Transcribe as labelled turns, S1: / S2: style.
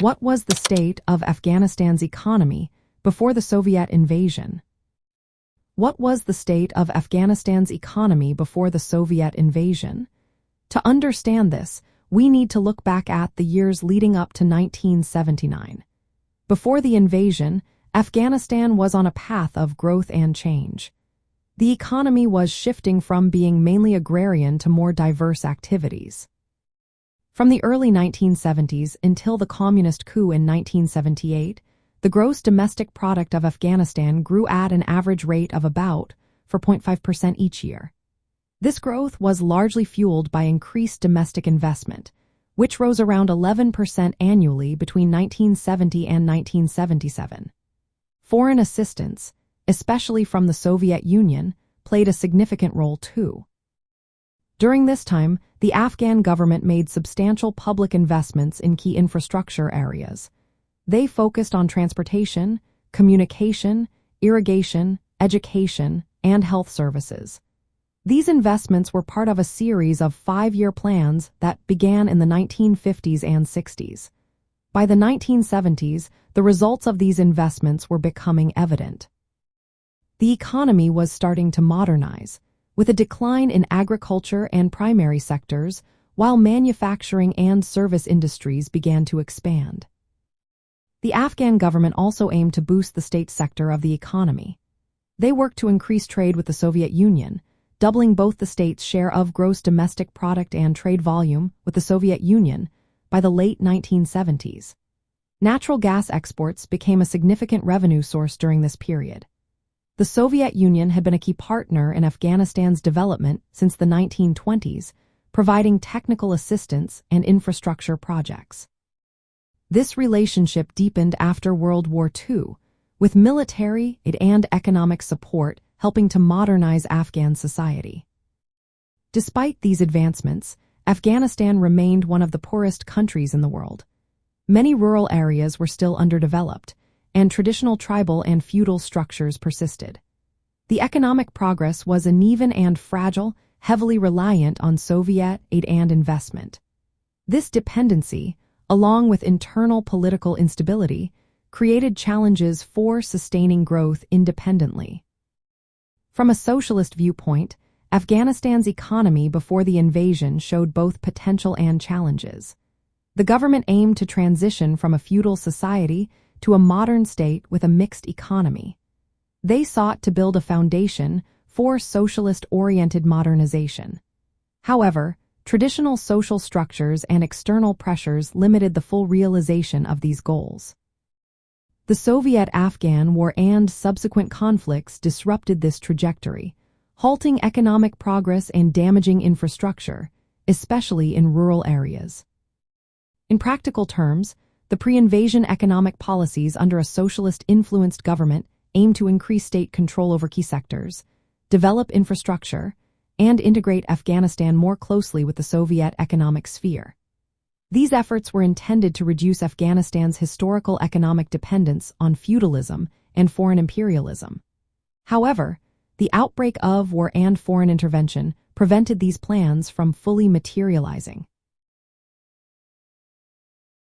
S1: What was the state of Afghanistan's economy before the Soviet invasion? What was the state of Afghanistan's economy before the Soviet invasion? To understand this, we need to look back at the years leading up to 1979. Before the invasion, Afghanistan was on a path of growth and change. The economy was shifting from being mainly agrarian to more diverse activities. From the early 1970s until the communist coup in 1978, the gross domestic product of Afghanistan grew at an average rate of about 4.5% each year. This growth was largely fueled by increased domestic investment, which rose around 11% annually between 1970 and 1977. Foreign assistance, especially from the Soviet Union, played a significant role too. During this time, the Afghan government made substantial public investments in key infrastructure areas. They focused on transportation, communication, irrigation, education, and health services. These investments were part of a series of 5-year plans that began in the 1950s and 60s. By the 1970s, the results of these investments were becoming evident. The economy was starting to modernize, with a decline in agriculture and primary sectors, while manufacturing and service industries began to expand. The Afghan government also aimed to boost the state sector of the economy. They worked to increase trade with the Soviet Union, doubling both the state's share of gross domestic product and trade volume with the Soviet Union by the late 1970s. Natural gas exports became a significant revenue source during this period. The Soviet Union had been a key partner in Afghanistan's development since the 1920s, providing technical assistance and infrastructure projects. This relationship deepened after World War II, with military aid and economic support helping to modernize Afghan society. Despite these advancements, Afghanistan remained one of the poorest countries in the world. Many rural areas were still underdeveloped, and traditional tribal and feudal structures persisted. The economic progress was uneven and fragile, heavily reliant on Soviet aid and investment. This dependency, along with internal political instability, created challenges for sustaining growth independently. From a socialist viewpoint, Afghanistan's economy before the invasion showed both potential and challenges. The government aimed to transition from a feudal society to a modern state with a mixed economy. They sought to build a foundation for socialist-oriented modernization. However, traditional social structures and external pressures limited the full realization of these goals. The Soviet-Afghan War and subsequent conflicts disrupted this trajectory, halting economic progress and damaging infrastructure, especially in rural areas. In practical terms, the pre-invasion economic policies under a socialist-influenced government aimed to increase state control over key sectors, develop infrastructure, and integrate Afghanistan more closely with the Soviet economic sphere. These efforts were intended to reduce Afghanistan's historical economic dependence on feudalism and foreign imperialism. However, the outbreak of war and foreign intervention prevented these plans from fully materializing.